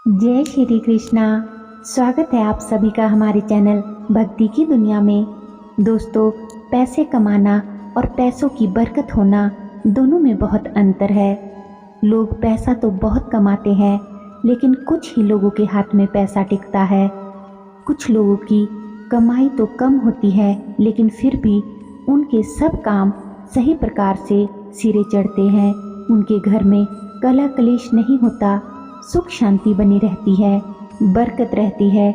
जय श्री कृष्णा। स्वागत है आप सभी का हमारे चैनल भक्ति की दुनिया में। दोस्तों, पैसे कमाना और पैसों की बरकत होना दोनों में बहुत अंतर है। लोग पैसा तो बहुत कमाते हैं, लेकिन कुछ ही लोगों के हाथ में पैसा टिकता है। कुछ लोगों की कमाई तो कम होती है, लेकिन फिर भी उनके सब काम सही प्रकार से सिरे चढ़ते हैं। उनके घर में कलह कलेश नहीं होता, सुख शांति बनी रहती है, बरकत रहती है।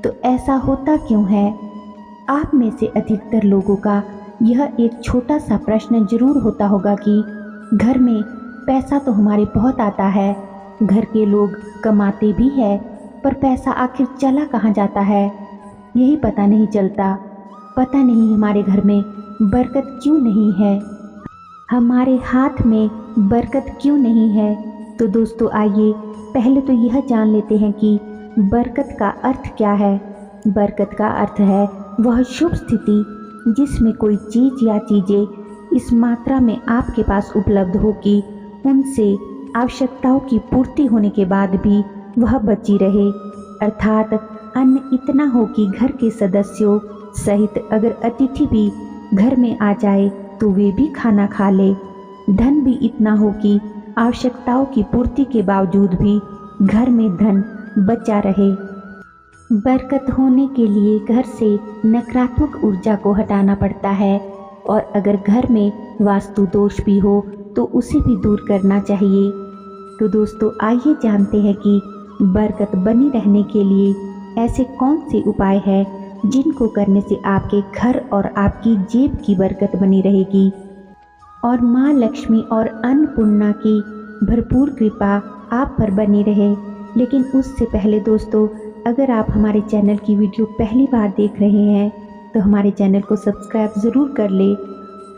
तो ऐसा होता क्यों है? आप में से अधिकतर लोगों का यह एक छोटा सा प्रश्न जरूर होता होगा कि घर में पैसा तो हमारे बहुत आता है, घर के लोग कमाते भी है, पर पैसा आखिर चला कहाँ जाता है, यही पता नहीं चलता। पता नहीं हमारे घर में बरकत क्यों नहीं है, हमारे हाथ में बरकत क्यों नहीं है। तो दोस्तों, आइए पहले तो यह जान लेते हैं कि बरकत का अर्थ क्या है। बरकत का अर्थ है वह शुभ स्थिति जिसमें कोई चीज़ या चीज़ें इस मात्रा में आपके पास उपलब्ध हो कि उनसे आवश्यकताओं की पूर्ति होने के बाद भी वह बची रहे। अर्थात अन्न इतना हो कि घर के सदस्यों सहित अगर अतिथि भी घर में आ जाए तो वे भी खाना खा ले। धन भी इतना हो कि आवश्यकताओं की पूर्ति के बावजूद भी घर में धन बचा रहे। बरकत होने के लिए घर से नकारात्मक ऊर्जा को हटाना पड़ता है, और अगर घर में वास्तु दोष भी हो तो उसे भी दूर करना चाहिए। तो दोस्तों, आइए जानते हैं कि बरकत बनी रहने के लिए ऐसे कौन से उपाय हैं जिनको करने से आपके घर और आपकी जेब की बरकत बनी रहेगी और माँ लक्ष्मी और अन्नपूर्णा की भरपूर कृपा आप पर बनी रहे। लेकिन उससे पहले दोस्तों, अगर आप हमारे चैनल की वीडियो पहली बार देख रहे हैं तो हमारे चैनल को सब्सक्राइब ज़रूर कर ले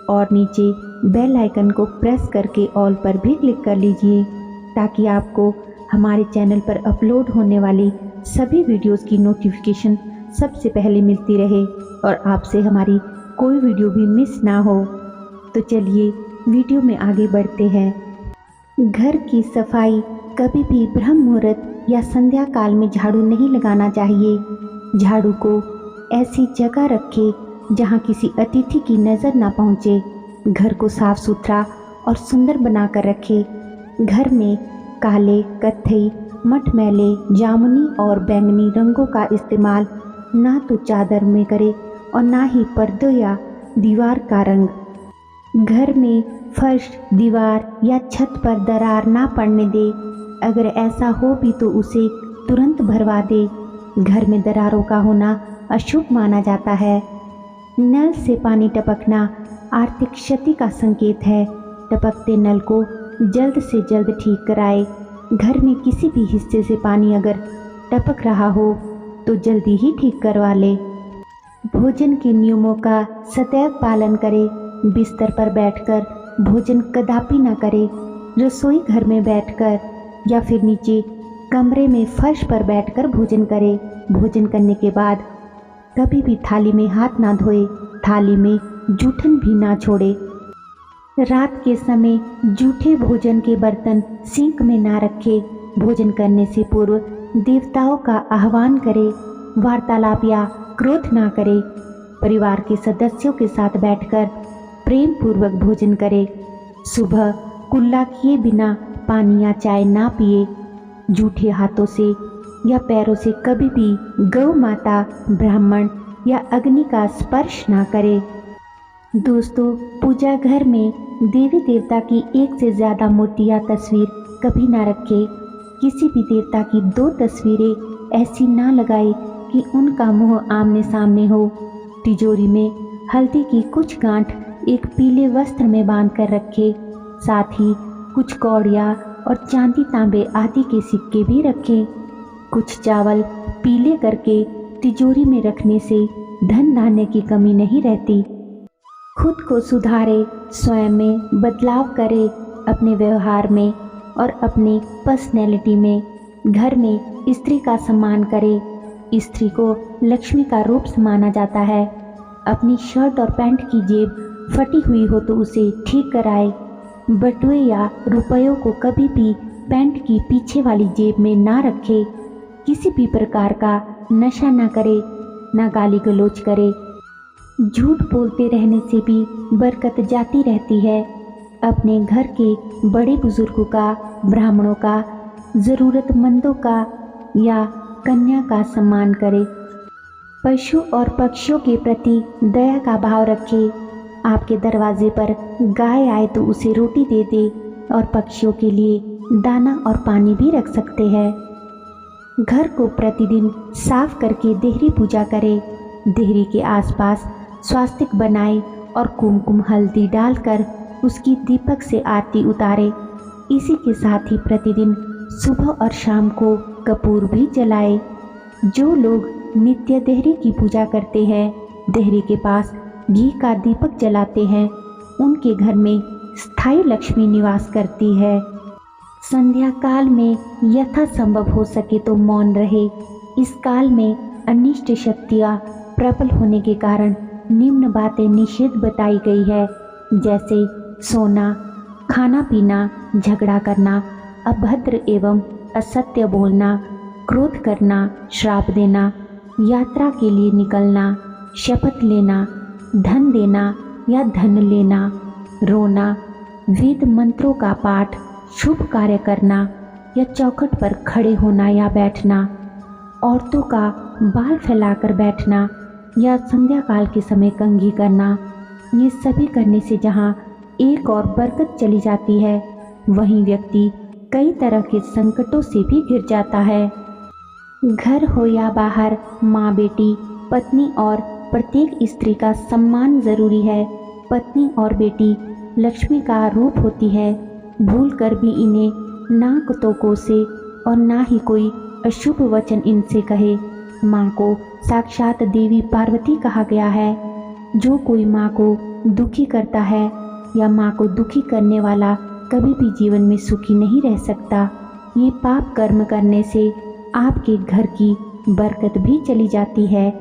और नीचे बेल आइकन को प्रेस करके ऑल पर भी क्लिक कर लीजिए, ताकि आपको हमारे चैनल पर अपलोड होने वाली सभी वीडियोस की नोटिफिकेशन सबसे पहले मिलती रहे और आपसे हमारी कोई वीडियो भी मिस ना हो। तो चलिए वीडियो में आगे बढ़ते हैं। घर की सफाई कभी भी ब्रह्म मुहूर्त या संध्या काल में झाड़ू नहीं लगाना चाहिए। झाड़ू को ऐसी जगह रखें जहां किसी अतिथि की नज़र ना पहुंचे। घर को साफ सुथरा और सुंदर बनाकर रखें। घर में काले, कत्थई, मटमैले, जामुनी और बैंगनी रंगों का इस्तेमाल ना तो चादर में करें और ना ही पर्दों या दीवार का रंग। घर में फर्श, दीवार या छत पर दरार ना पड़ने दे। अगर ऐसा हो भी तो उसे तुरंत भरवा दे। घर में दरारों का होना अशुभ माना जाता है। नल से पानी टपकना आर्थिक क्षति का संकेत है। टपकते नल को जल्द से जल्द ठीक कराए। घर में किसी भी हिस्से से पानी अगर टपक रहा हो तो जल्दी ही ठीक करवा ले। भोजन के नियमों का सदैव पालन करें। बिस्तर पर बैठकर भोजन कदापि न करें। रसोई घर में बैठकर या फिर नीचे कमरे में फर्श पर बैठकर भोजन करें। भोजन करने के बाद कभी भी थाली में हाथ ना धोए। थाली में जूठन भी ना छोड़े। रात के समय जूठे भोजन के बर्तन सिंक में ना रखें। भोजन करने से पूर्व देवताओं का आह्वान करें। वार्तालाप या क्रोध ना करें। परिवार के सदस्यों के साथ बैठकर प्रेम पूर्वक भोजन करें। सुबह कुल्ला किए बिना पानी या चाय ना पिए। जूठे हाथों से या पैरों से कभी भी गौ माता, ब्राह्मण या अग्नि का स्पर्श ना करें। दोस्तों, पूजा घर में देवी देवता की एक से ज़्यादा मूर्ति या तस्वीर कभी ना रखें। किसी भी देवता की 2 तस्वीरें ऐसी ना लगाए कि उनका मुंह आमने सामने हो। तिजोरी में हल्दी की कुछ गांठ एक पीले वस्त्र में बांध कर रखे। साथ ही कुछ कौड़िया और चांदी, तांबे आदि के सिक्के भी रखें। कुछ चावल पीले करके तिजोरी में रखने से धन धान्य की कमी नहीं रहती। खुद को सुधारे, स्वयं में बदलाव करे, अपने व्यवहार में और अपनी पर्सनैलिटी में। घर में स्त्री का सम्मान करे। स्त्री को लक्ष्मी का रूप माना जाता है। अपनी शर्ट और पैंट की जेब फटी हुई हो तो उसे ठीक कराए। बटुए या रुपयों को कभी भी पैंट की पीछे वाली जेब में ना रखे, किसी भी प्रकार का नशा ना करे, ना गाली गलौज करे। झूठ बोलते रहने से भी बरकत जाती रहती है। अपने घर के बड़े बुजुर्गों का, ब्राह्मणों का, ज़रूरतमंदों का या कन्या का सम्मान करे। पशु और पक्षियों के प्रति दया का भाव रखे। आपके दरवाजे पर गाय आए तो उसे रोटी दे दे और पक्षियों के लिए दाना और पानी भी रख सकते हैं। घर को प्रतिदिन साफ करके देहरी पूजा करें। देहरी के आसपास स्वास्तिक बनाए और कुमकुम हल्दी डालकर उसकी दीपक से आरती उतारे। इसी के साथ ही प्रतिदिन सुबह और शाम को कपूर भी जलाए। जो लोग नित्य देहरी की पूजा करते हैं, देहरी के पास घी का दीपक जलाते हैं, उनके घर में स्थायी लक्ष्मी निवास करती है। संध्या काल में यथासंभव हो सके तो मौन रहे। इस काल में अनिष्ट शक्तियाँ प्रबल होने के कारण निम्न बातें निषेध बताई गई है, जैसे सोना, खाना पीना, झगड़ा करना, अभद्र एवं असत्य बोलना, क्रोध करना, श्राप देना, यात्रा के लिए निकलना, शपथ लेना, धन देना या धन लेना, रोना, वेद मंत्रों का पाठ, शुभ कार्य करना या चौखट पर खड़े होना या बैठना, औरतों का बाल फैलाकर बैठना या संध्या काल के समय कंघी करना, ये सभी करने से जहाँ एक और बरकत चली जाती है, वहीं व्यक्ति कई तरह के संकटों से भी घिर जाता है। घर हो या बाहर, माँ बेटी, पत्नी और प्रत्येक स्त्री का सम्मान जरूरी है। पत्नी और बेटी लक्ष्मी का रूप होती है। भूल कर भी इन्हें ना तो कोसे और ना ही कोई अशुभ वचन इनसे कहे। माँ को साक्षात देवी पार्वती कहा गया है। जो कोई माँ को दुखी करता है या माँ को दुखी करने वाला कभी भी जीवन में सुखी नहीं रह सकता। ये पाप कर्म करने से आपके घर की बरकत भी चली जाती है।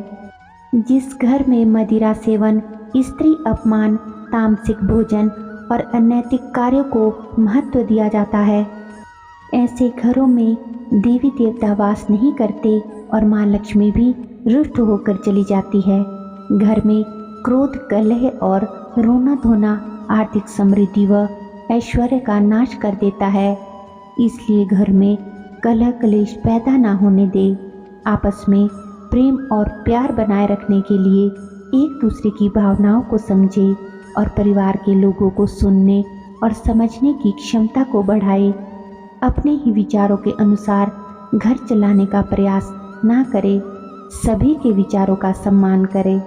जिस घर में मदिरा सेवन, स्त्री अपमान, तामसिक भोजन और अनैतिक कार्यों को महत्व दिया जाता है, ऐसे घरों में देवी देवता वास नहीं करते और माँ लक्ष्मी भी रुष्ट होकर चली जाती है। घर में क्रोध, कलह और रोना धोना आर्थिक समृद्धि व ऐश्वर्य का नाश कर देता है। इसलिए घर में कलह कलेश पैदा ना होने दे। आपस में प्रेम और प्यार बनाए रखने के लिए एक दूसरे की भावनाओं को समझे और परिवार के लोगों को सुनने और समझने की क्षमता को बढ़ाए। अपने ही विचारों के अनुसार घर चलाने का प्रयास ना करे। सभी के विचारों का सम्मान करे।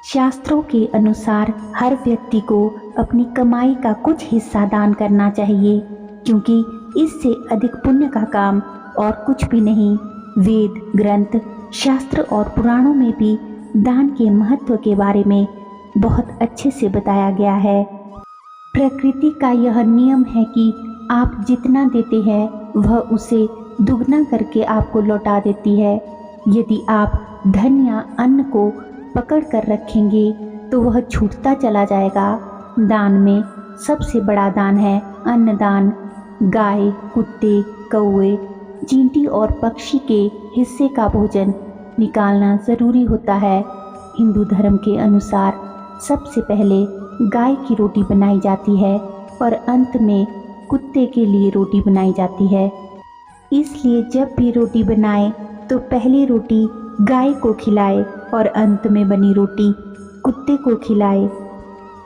शास्त्रों के अनुसार हर व्यक्ति को अपनी कमाई का कुछ हिस्सा दान करना चाहिए, क्योंकि इससे अधिक पुण्य का काम और कुछ भी नहीं। वेद, ग्रंथ, शास्त्र और पुराणों में भी दान के महत्व के बारे में बहुत अच्छे से बताया गया है। प्रकृति का यह नियम है कि आप जितना देते हैं वह उसे दुगना करके आपको लौटा देती है। यदि आप धन या अन्न को पकड़ कर रखेंगे तो वह छूटता चला जाएगा। दान में सबसे बड़ा दान है अन्नदान। गाय, कुत्ते, कौवे, चींटी और पक्षी के हिस्से का भोजन निकालना ज़रूरी होता है। हिंदू धर्म के अनुसार सबसे पहले गाय की रोटी बनाई जाती है और अंत में कुत्ते के लिए रोटी बनाई जाती है। इसलिए जब भी रोटी बनाए तो पहली रोटी गाय को खिलाए और अंत में बनी रोटी कुत्ते को खिलाए।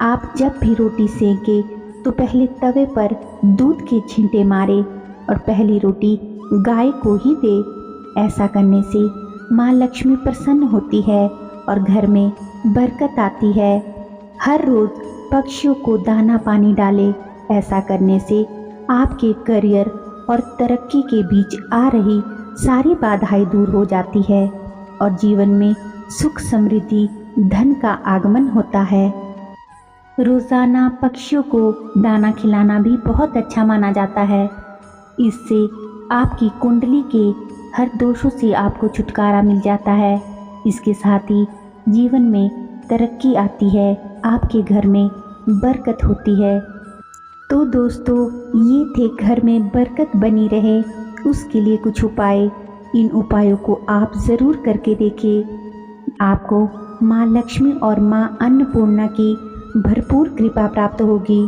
आप जब भी रोटी सेंके तो पहले तवे पर दूध के छींटे मारे और पहली रोटी गाय को ही दे। ऐसा करने से माँ लक्ष्मी प्रसन्न होती है और घर में बरकत आती है। हर रोज पक्षियों को दाना पानी डालें। ऐसा करने से आपके करियर और तरक्की के बीच आ रही सारी बाधाएं दूर हो जाती है और जीवन में सुख, समृद्धि, धन का आगमन होता है। रोज़ाना पक्षियों को दाना खिलाना भी बहुत अच्छा माना जाता है। इससे आपकी कुंडली के हर दोषों से आपको छुटकारा मिल जाता है। इसके साथ ही जीवन में तरक्की आती है, आपके घर में बरकत होती है। तो दोस्तों, ये थे घर में बरकत बनी रहे उसके लिए कुछ उपाय। इन उपायों को आप ज़रूर करके देखें। आपको माँ लक्ष्मी और माँ अन्नपूर्णा की भरपूर कृपा प्राप्त होगी।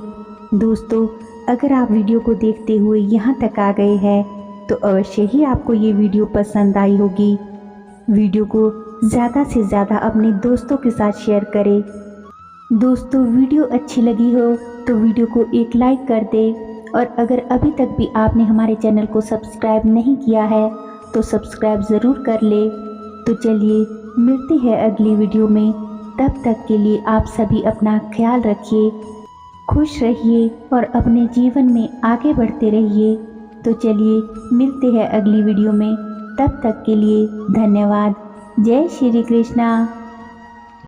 दोस्तों, अगर आप वीडियो को देखते हुए यहाँ तक आ गए हैं तो अवश्य ही आपको ये वीडियो पसंद आई होगी। वीडियो को ज़्यादा से ज़्यादा अपने दोस्तों के साथ शेयर करें। दोस्तों, वीडियो अच्छी लगी हो तो वीडियो को एक लाइक कर दें और अगर अभी तक भी आपने हमारे चैनल को सब्सक्राइब नहीं किया है तो सब्सक्राइब ज़रूर कर ले। तो चलिए मिलते हैं अगली वीडियो में। तब तक के लिए आप सभी अपना ख्याल रखिए, खुश रहिए और अपने जीवन में आगे बढ़ते रहिए। तो चलिए मिलते हैं अगली वीडियो में। तब तक के लिए धन्यवाद। जय श्री कृष्णा।